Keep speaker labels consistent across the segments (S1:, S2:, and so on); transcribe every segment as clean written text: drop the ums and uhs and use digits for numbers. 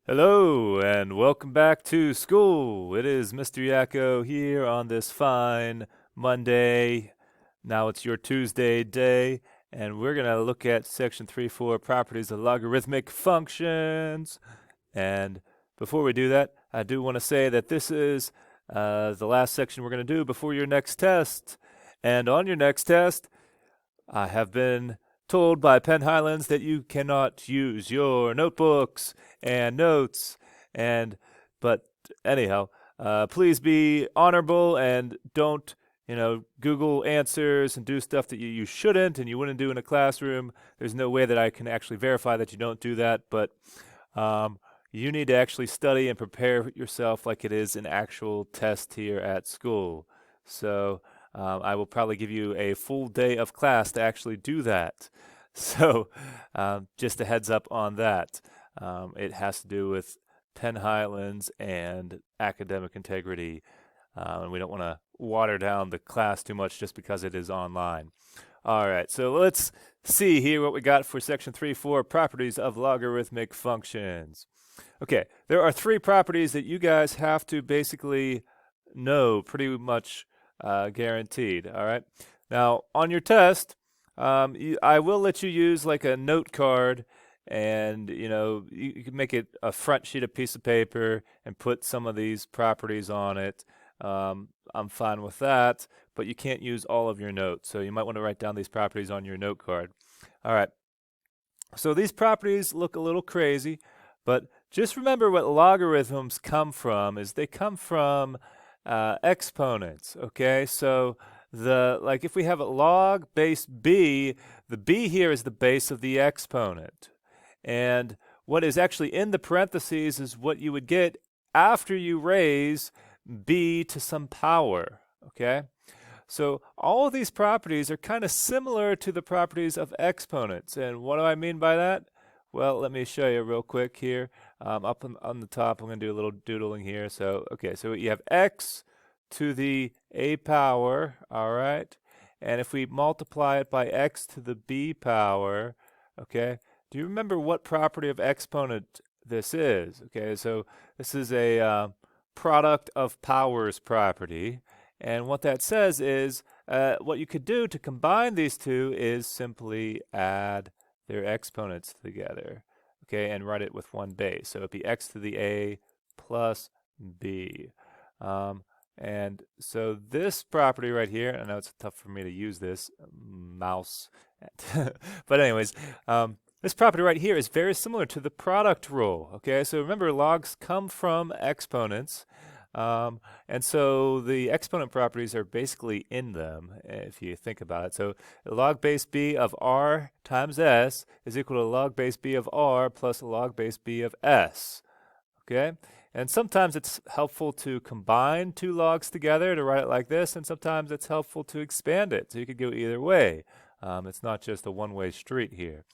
S1: Hello and welcome back to school. It is Mr. Yakko here on this fine Monday. Now it's your Tuesday day, and we're going to look at section 3.4 properties of logarithmic functions. And before we do that, I do want to say that this is the last section we're going to do before your next test. And on your next test, I have been told by Penn Highlands that you cannot use your notebooks and notes but anyhow, please be honorable and don't Google answers and do stuff that you shouldn't and you wouldn't do in a classroom. There's no way that I can actually verify that you don't do that, but you need to actually study and prepare yourself like it is an actual test here at school. So I will probably give you a full day of class to actually do that. So just a heads up on that. It has to do with Penn Highlands and academic integrity. And we don't want to water down the class too much just because it is online. All right, so let's see here what we got for section 3.4, properties of logarithmic functions. Okay, there are three properties that you guys have to basically know pretty much guaranteed. All right. Now on your test, I will let you use like a note card, and you can make it a front sheet of piece of paper and put some of these properties on it. I'm fine with that, but you can't use all of your notes, so you might want to write down these properties on your note card. All right. So these properties look a little crazy, but just remember what logarithms come from is they come from exponents. Okay, so if we have a log base b, the b here is the base of the exponent, and what is actually in the parentheses is what you would get after you raise b to some power. Okay, so all of these properties are kind of similar to the properties of exponents, and what do I mean by that? Well, let me show you real quick here. Up on the top, I'm going to do a little doodling here. So, okay, so you have x to the a power, all right? And if we multiply it by x to the b power, okay, do you remember what property of exponent this is? Okay, so this is a product of powers property. And what that says is what you could do to combine these two is simply add their exponents together, okay, and write it with one base. So it'd be x to the a plus b. And so this property right here, I know it's tough for me to use this mouse, but anyways, this property right here is very similar to the product rule, okay? So remember, logs come from exponents, and so the exponent properties are basically in them, if you think about it. So log base b of r times s is equal to log base b of r plus log base b of s. Okay? And sometimes it's helpful to combine two logs together to write it like this, and sometimes it's helpful to expand it. So you could go either way. It's not just a one-way street here.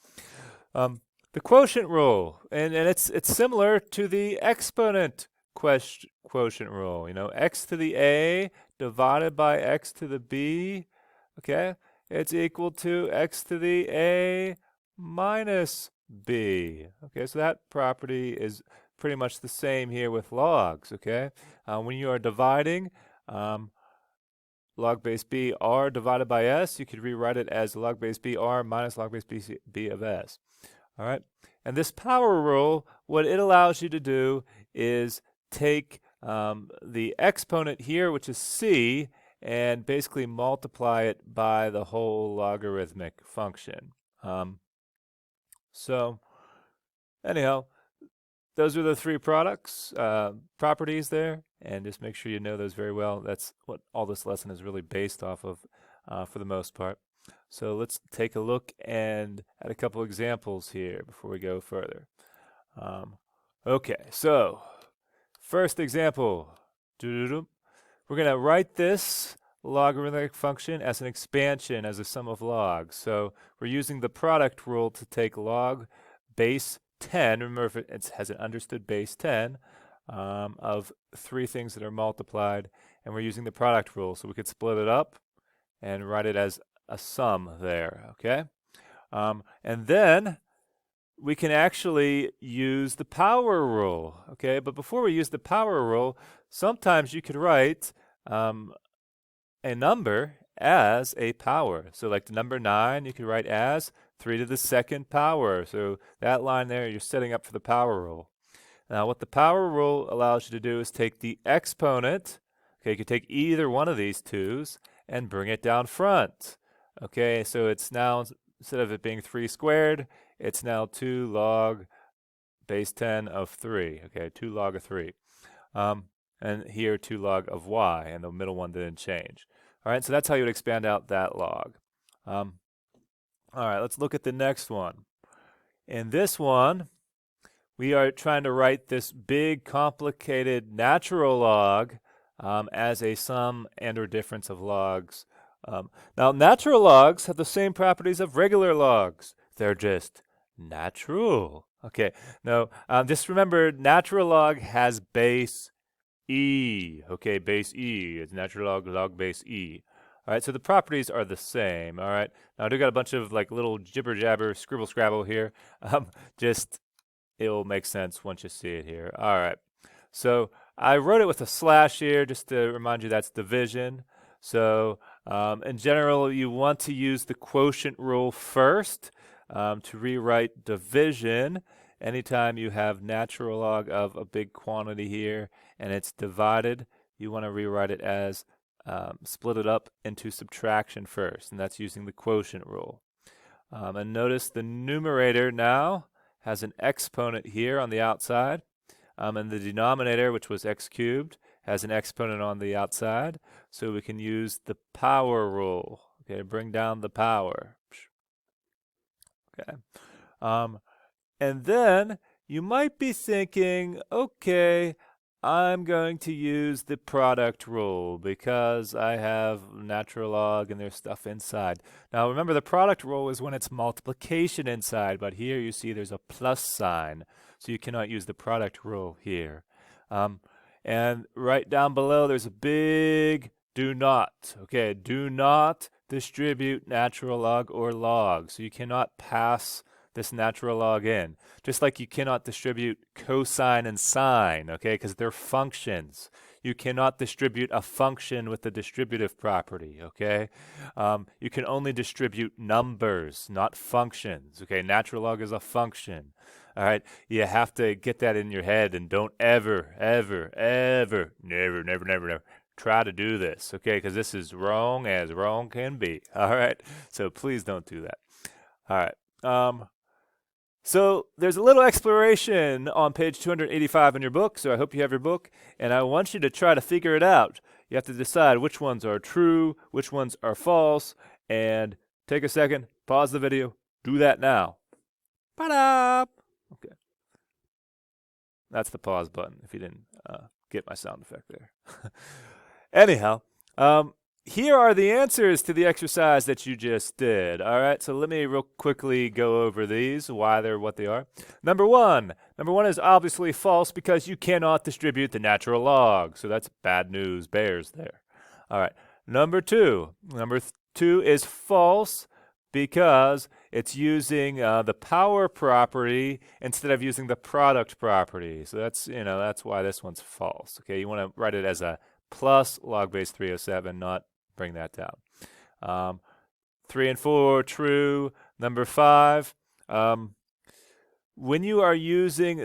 S1: The quotient rule, and it's similar to the exponent quotient rule. X to the a divided by x to the b, okay, it's equal to x to the a minus b. Okay, so that property is pretty much the same here with logs. Okay, when you are dividing log base b r divided by s, you could rewrite it as log base b r minus log base b of s. All right, and this power rule, what it allows you to do is take the exponent here, which is c, and basically multiply it by the whole logarithmic function. So anyhow, those are the three properties there, and just make sure you know those very well. That's what all this lesson is really based off of for the most part. So let's take a look at a couple examples here before we go further. Okay, so first example, we're going to write this logarithmic function as an expansion, as a sum of logs. So we're using the product rule to take log base 10, remember if it has an understood base 10 of three things that are multiplied, and we're using the product rule, so we could split it up and write it as a sum there, okay? And then we can actually use the power rule, okay? But before we use the power rule, sometimes you could write a number as a power. So like the number 9, you could write as 3 to the second power. So that line there, you're setting up for the power rule. Now what the power rule allows you to do is take the exponent, okay, you could take either one of these 2's and bring it down front. Okay, so it's now, instead of it being 3 squared, it's now 2 log base 10 of 3. Okay, 2 log of 3. And here 2 log of y, and the middle one didn't change. All right, so that's how you would expand out that log. All right, let's look at the next one. In this one, we are trying to write this big, complicated natural log as a sum and or difference of logs. Now, natural logs have the same properties of regular logs. They're just natural. Okay, now just remember, natural log has base e. Okay, base e. It's natural log, log base e. All right, so the properties are the same. All right, now I do got a bunch of like little jibber jabber, scribble scrabble here. Just it will make sense once you see it here. All right, so I wrote it with a slash here just to remind you that's division. So in general, you want to use the quotient rule first to rewrite division. Anytime you have natural log of a big quantity here and it's divided, you want to rewrite it as split it up into subtraction first, and that's using the quotient rule. And notice the numerator now has an exponent here on the outside, and the denominator, which was x cubed, has an exponent on the outside, so we can use the power rule, okay, to bring down the power. Okay. And then you might be thinking, okay, I'm going to use the product rule because I have natural log and there's stuff inside. Now remember, the product rule is when it's multiplication inside, but here you see there's a plus sign, so you cannot use the product rule here. And right down below there's a big do not. Okay, do not distribute natural log or log. So you cannot pass this natural log in. Just like you cannot distribute cosine and sine, okay, because they're functions. You cannot distribute a function with the distributive property, okay? You can only distribute numbers, not functions, okay? Natural log is a function. All right, you have to get that in your head, and don't ever, ever, ever, never, never, never, never try to do this, okay? Because this is wrong as wrong can be. All right, so please don't do that. All right. So there's a little exploration on page 285 in your book, so I hope you have your book, and I want you to try to figure it out. You have to decide which ones are true, which ones are false, and take a second, pause the video, do that now. Ta-da! Okay. That's the pause button, if you didn't get my sound effect there. Anyhow, here are the answers to the exercise that you just did. All right, so let me real quickly go over these, why they're what they are. Number one is obviously false because you cannot distribute the natural log. So that's bad news, bears there. All right, number two is false because it's using the power property instead of using the product property. So that's why this one's false. Okay, you want to write it as a plus log base 307, not bring that down. 3 and 4, true. Number 5, when you are using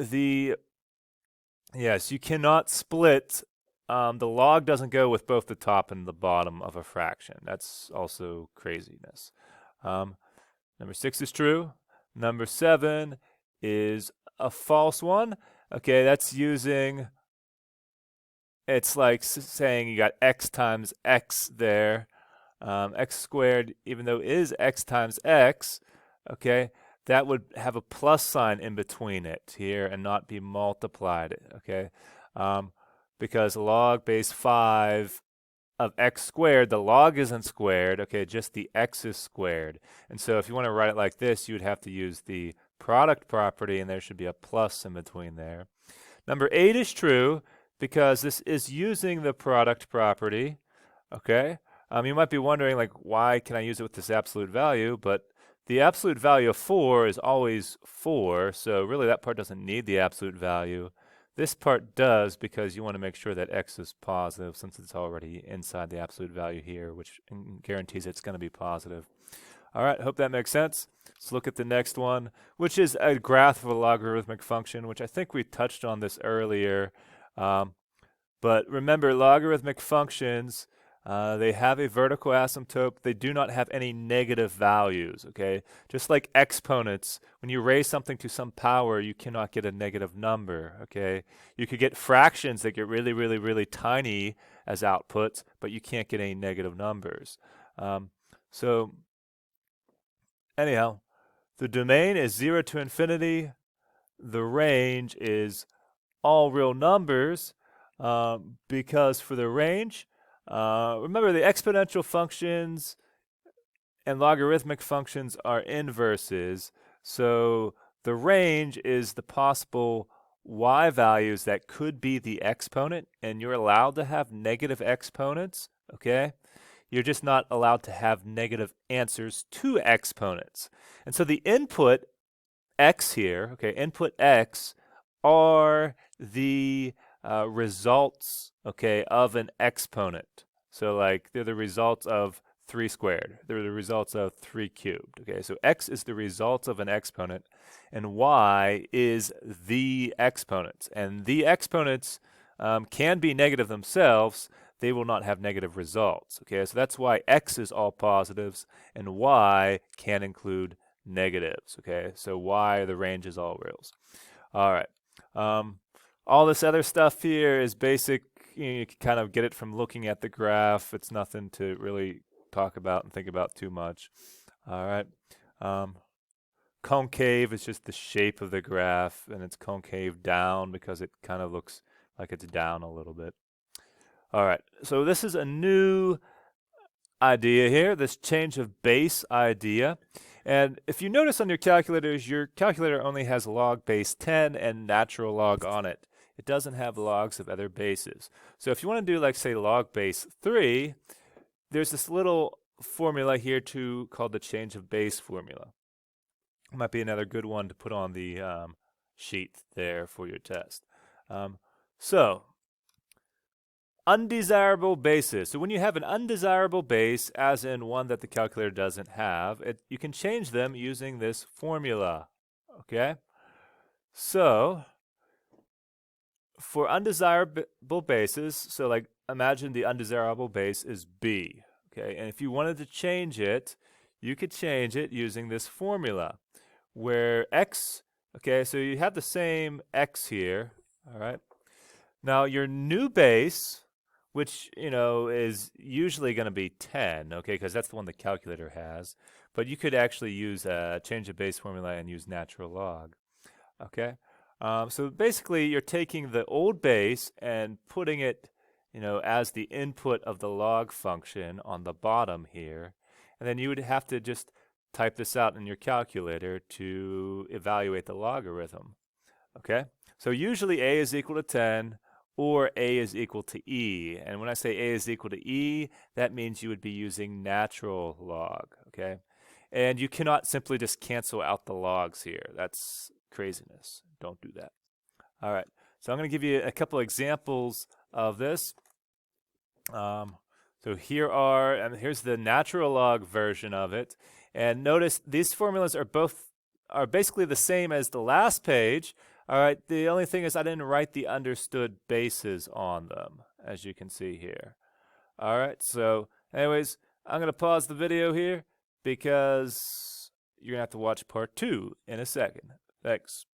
S1: yes, you cannot split. The log doesn't go with both the top and the bottom of a fraction. That's also craziness. Number 6 is true. Number 7 is a false one. Okay, that's using, it's like saying you got x times x there. X squared, even though it is x times x, okay, that would have a plus sign in between it here and not be multiplied, okay? Because log base 5 of x squared, the log isn't squared, okay, just the x is squared. And so if you want to write it like this, you would have to use the product property, and there should be a plus in between there. Number 8 is true because this is using the product property, okay? You might be wondering, like, why can I use it with this absolute value? But the absolute value of 4 is always 4, so really that part doesn't need the absolute value. This part does because you want to make sure that x is positive since it's already inside the absolute value here, which guarantees it's going to be positive. All right, hope that makes sense. Let's look at the next one, which is a graph of a logarithmic function, which I think we touched on this earlier. But remember, logarithmic functions, they have a vertical asymptote. They do not have any negative values, okay? Just like exponents, when you raise something to some power, you cannot get a negative number, okay? You could get fractions that get really, really, really tiny as outputs, but you can't get any negative numbers. So anyhow, the domain is 0 to infinity. The range is all real numbers, because for the range, remember the exponential functions and logarithmic functions are inverses. So the range is the possible y values that could be the exponent, and you're allowed to have negative exponents, okay? You're just not allowed to have negative answers to exponents. And so the input x here, okay, input x are the results, okay, of an exponent. So like they're the results of 3 squared. They're the results of 3 cubed. Okay, so x is the result of an exponent, and y is the exponents. And the exponents can be negative themselves. They will not have negative results. Okay, so that's why x is all positives, and y can include negatives. Okay, so y, the range is all reals. All right. All this other stuff here is basic. You can kind of get it from looking at the graph. It's nothing to really talk about and think about too much. All right. Concave is just the shape of the graph, and it's concave down because it kind of looks like it's down a little bit. All right. So this is a new idea here, this change of base idea. And if you notice on your calculators, your calculator only has log base 10 and natural log on it. It doesn't have logs of other bases. So if you want to do, like, say, log base 3, there's this little formula here too called the change of base formula. It might be another good one to put on the sheet there for your test. So undesirable bases. So when you have an undesirable base, as in one that the calculator doesn't have, you can change them using this formula, okay? So for undesirable bases, so like imagine the undesirable base is b, okay? And if you wanted to change it, you could change it using this formula where x, okay, so you have the same x here, all right? Now your new base, which, you know, is usually going to be 10, okay, because that's the one the calculator has. But you could actually use change the base formula and use natural log, okay? So basically, you're taking the old base and putting it, you know, as the input of the log function on the bottom here. And then you would have to just type this out in your calculator to evaluate the logarithm, okay? So usually a is equal to 10, or a is equal to e. And when I say a is equal to e, that means you would be using natural log, okay? And you cannot simply just cancel out the logs here. That's craziness. Don't do that. All right, so I'm going to give you a couple examples of this. So here's the natural log version of it. And notice these formulas are basically the same as the last page. All right, the only thing is I didn't write the understood bases on them, as you can see here. All right, so anyways, I'm going to pause the video here because you're going to have to watch part 2 in a second. Thanks.